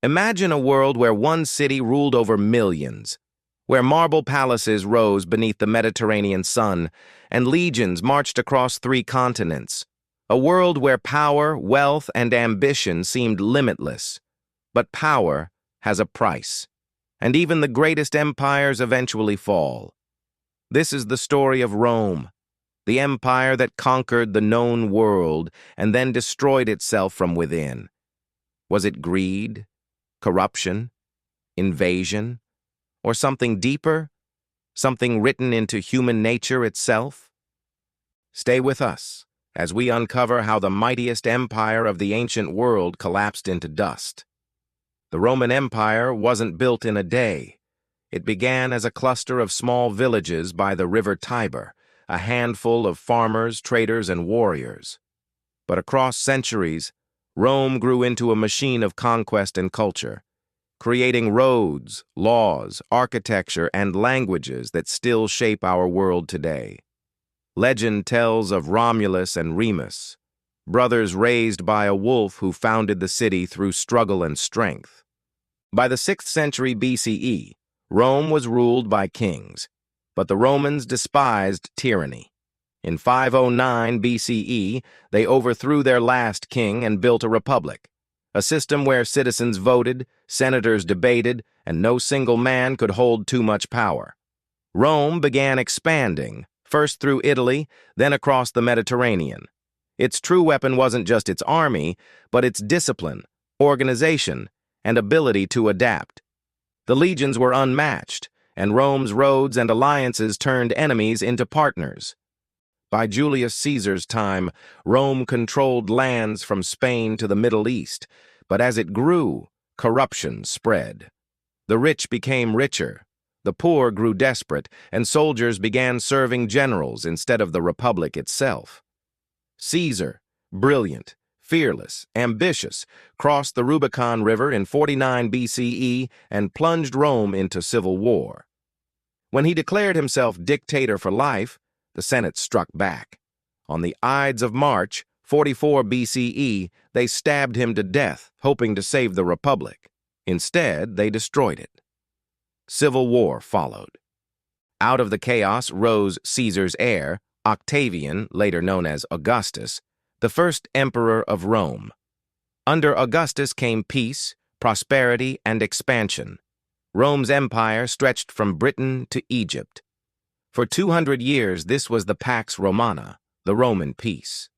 Imagine a world where one city ruled over millions, where marble palaces rose beneath the Mediterranean sun and legions marched across 3 continents. A world where power, wealth, and ambition seemed limitless. But power has a price, and even the greatest empires eventually fall. This is the story of Rome, the empire that conquered the known world and then destroyed itself from within. Was it greed, corruption, invasion, or something deeper, something written into human nature itself? Stay with us as we uncover how the mightiest empire of the ancient world collapsed into dust. The Roman Empire wasn't built in a day. It began as a cluster of small villages by the river Tiber, a handful of farmers, traders, and warriors. But across centuries, Rome grew into a machine of conquest and culture, creating roads, laws, architecture, and languages that still shape our world today. Legend tells of Romulus and Remus, brothers raised by a wolf who founded the city through struggle and strength. By the 6th century BCE, Rome was ruled by kings, but the Romans despised tyranny. In 509 BCE, they overthrew their last king and built a republic, a system where citizens voted, senators debated, and no single man could hold too much power. Rome began expanding, first through Italy, then across the Mediterranean. Its true weapon wasn't just its army, but its discipline, organization, and ability to adapt. The legions were unmatched, and Rome's roads and alliances turned enemies into partners. By Julius Caesar's time, Rome controlled lands from Spain to the Middle East, but as it grew, corruption spread. The rich became richer, the poor grew desperate, and soldiers began serving generals instead of the republic itself. Caesar, brilliant, fearless, ambitious, crossed the Rubicon River in 49 BCE and plunged Rome into civil war. When he declared himself dictator for life, the Senate struck back. On the Ides of March, 44 BCE, they stabbed him to death, hoping to save the Republic. Instead, they destroyed it. Civil war followed. Out of the chaos rose Caesar's heir, Octavian, later known as Augustus, the first emperor of Rome. Under Augustus came peace, prosperity, and expansion. Rome's empire stretched from Britain to Egypt. For 200 years, this was the Pax Romana, the Roman peace.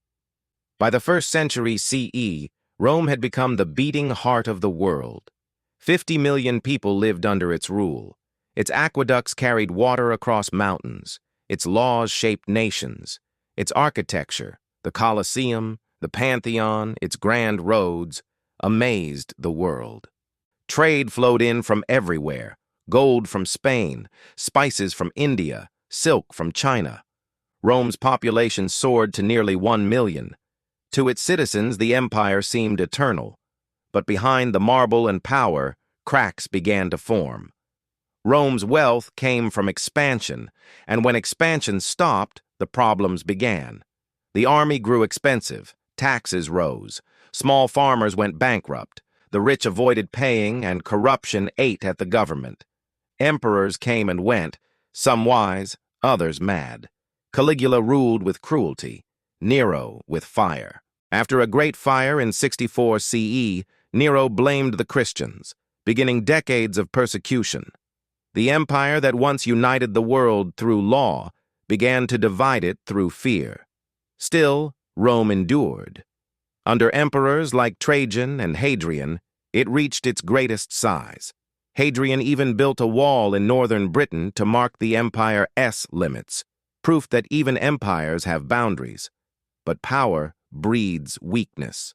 By the 1st century CE, Rome had become the beating heart of the world. 50 million people lived under its rule. Its aqueducts carried water across mountains. Its laws shaped nations. Its architecture, the Colosseum, the Pantheon, its grand roads, amazed the world. Trade flowed in from everywhere: gold from Spain, spices from India, silk from China. Rome's population soared to nearly 1 million. To its citizens, the empire seemed eternal. But behind the marble and power, cracks began to form. Rome's wealth came from expansion, and when expansion stopped, the problems began. The army grew expensive, taxes rose, small farmers went bankrupt, the rich avoided paying, and corruption ate at the government. Emperors came and went, some wise, others mad. Caligula ruled with cruelty, Nero with fire. After a great fire in 64 CE, Nero blamed the Christians, beginning decades of persecution. The empire that once united the world through law began to divide it through fear. Still, Rome endured. Under emperors like Trajan and Hadrian, it reached its greatest size. Hadrian even built a wall in northern Britain to mark the empire's limits, proof that even empires have boundaries. But power breeds weakness.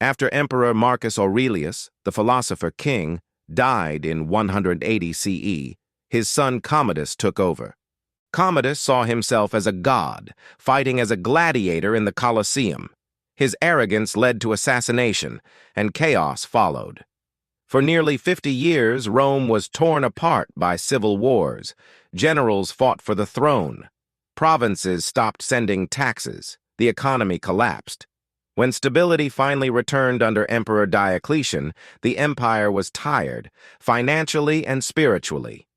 After Emperor Marcus Aurelius, the philosopher king, died in 180 CE, his son Commodus took over. Commodus saw himself as a god, fighting as a gladiator in the Colosseum. His arrogance led to assassination, and chaos followed. For nearly 50 years, Rome was torn apart by civil wars. Generals fought for the throne. Provinces stopped sending taxes. The economy collapsed. When stability finally returned under Emperor Diocletian, the empire was tired, financially and spiritually.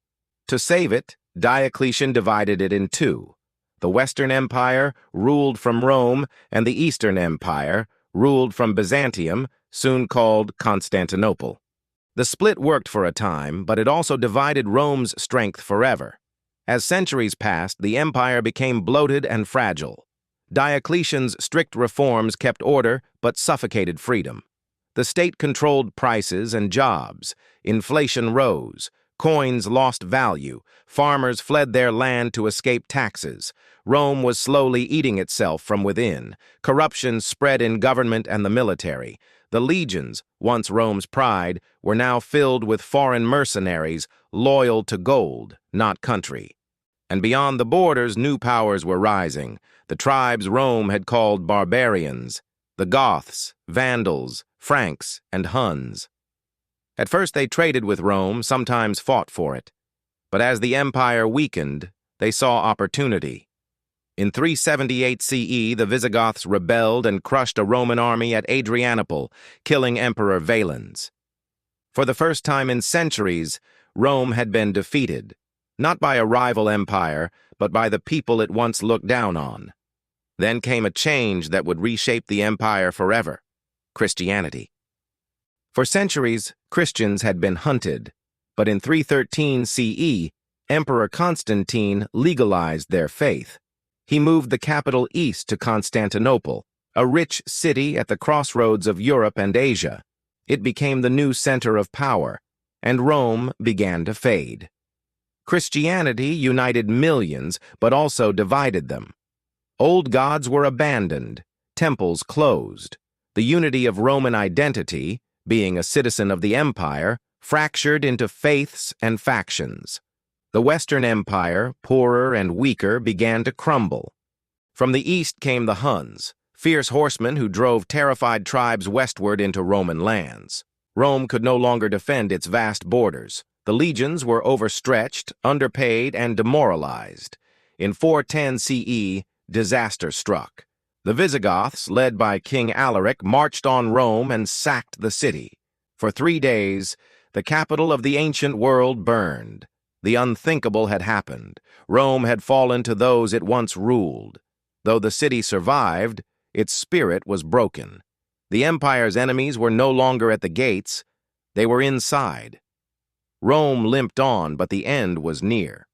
To save it, Diocletian divided it in two. The Western Empire, ruled from Rome, and the Eastern Empire, ruled from Byzantium, soon called Constantinople. The split worked for a time, but it also divided Rome's strength forever. As centuries passed, the empire became bloated and fragile. Diocletian's strict reforms kept order but suffocated freedom. The state controlled prices and jobs. Inflation rose. Coins lost value. Farmers fled their land to escape taxes. Rome was slowly eating itself from within. Corruption spread in government and the military. The legions, once Rome's pride, were now filled with foreign mercenaries loyal to gold, not country. And beyond the borders, new powers were rising. The tribes Rome had called barbarians, the Goths, Vandals, Franks, and Huns. At first they traded with Rome, sometimes fought for it. But as the empire weakened, they saw opportunity. In 378 CE, the Visigoths rebelled and crushed a Roman army at Adrianople, killing Emperor Valens. For the first time in centuries, Rome had been defeated, not by a rival empire, but by the people it once looked down on. Then came a change that would reshape the empire forever: Christianity. For centuries, Christians had been hunted, but in 313 CE, Emperor Constantine legalized their faith. He moved the capital east to Constantinople, a rich city at the crossroads of Europe and Asia. It became the new center of power, and Rome began to fade. Christianity united millions, but also divided them. Old gods were abandoned, temples closed. The unity of Roman identity, being a citizen of the empire, fractured into faiths and factions. The Western Empire, poorer and weaker, began to crumble. From the east came the Huns, fierce horsemen who drove terrified tribes westward into Roman lands. Rome could no longer defend its vast borders. The legions were overstretched, underpaid, and demoralized. In 410 CE, disaster struck. The Visigoths, led by King Alaric, marched on Rome and sacked the city. For 3 days, the capital of the ancient world burned. The unthinkable had happened. Rome had fallen to those it once ruled. Though the city survived, its spirit was broken. The empire's enemies were no longer at the gates. They were inside. Rome limped on, but the end was near.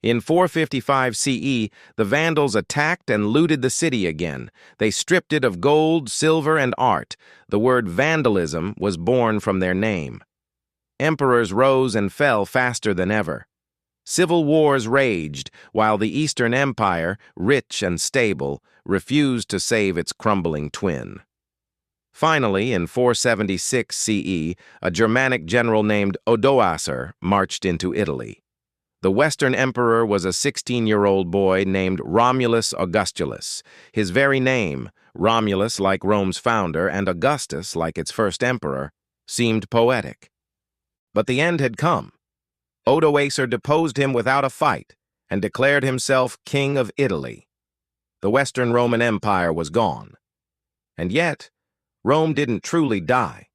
In 455 CE, the Vandals attacked and looted the city again. They stripped it of gold, silver, and art. The word vandalism was born from their name. Emperors rose and fell faster than ever. Civil wars raged, while the Eastern Empire, rich and stable, refused to save its crumbling twin. Finally, in 476 CE, a Germanic general named Odoacer marched into Italy. The Western emperor was a 16-year-old boy named Romulus Augustulus. His very name, Romulus like Rome's founder and Augustus like its first emperor, seemed poetic. But the end had come. Odoacer deposed him without a fight and declared himself king of Italy. The Western Roman Empire was gone. And yet, Rome didn't truly die.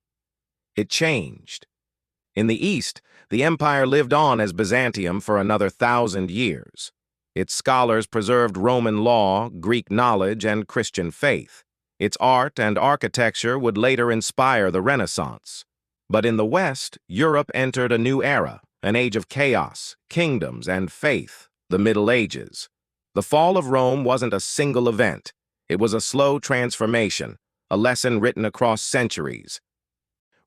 It changed. In the East, the empire lived on as Byzantium for another 1,000 years. Its scholars preserved Roman law, Greek knowledge, and Christian faith. Its art and architecture would later inspire the Renaissance. But in the West, Europe entered a new era, an age of chaos, kingdoms, and faith, the Middle Ages. The fall of Rome wasn't a single event. It was a slow transformation, a lesson written across centuries.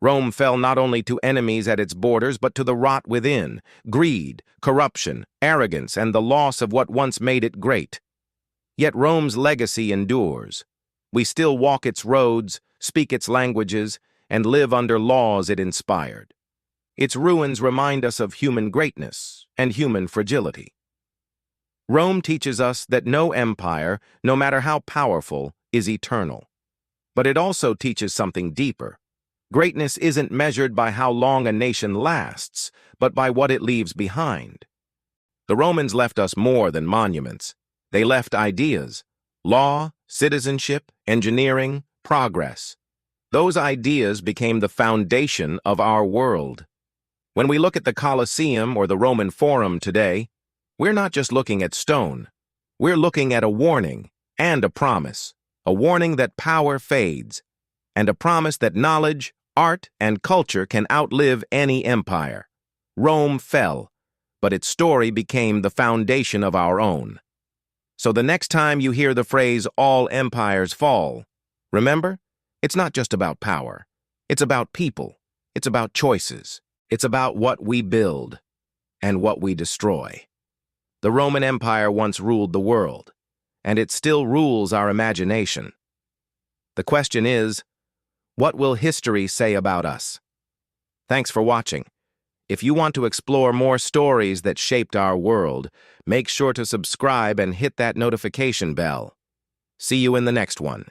Rome fell not only to enemies at its borders, but to the rot within: greed, corruption, arrogance, and the loss of what once made it great. Yet Rome's legacy endures. We still walk its roads, speak its languages, and live under laws it inspired. Its ruins remind us of human greatness and human fragility. Rome teaches us that no empire, no matter how powerful, is eternal. But it also teaches something deeper. Greatness isn't measured by how long a nation lasts, but by what it leaves behind. The Romans left us more than monuments. They left ideas, law, citizenship, engineering, progress. Those ideas became the foundation of our world. When we look at the Colosseum or the Roman Forum today, we're not just looking at stone. We're looking at a warning and a promise. A warning that power fades, and a promise that knowledge, art, and culture can outlive any empire. Rome fell, but its story became the foundation of our own. So the next time you hear the phrase, "all empires fall," remember, it's not just about power. It's about people. It's about choices. It's about what we build and what we destroy. The Roman Empire once ruled the world, and it still rules our imagination. The question is, what will history say about us? Thanks for watching. If you want to explore more stories that shaped our world, make sure to subscribe and hit that notification bell. See you in the next one.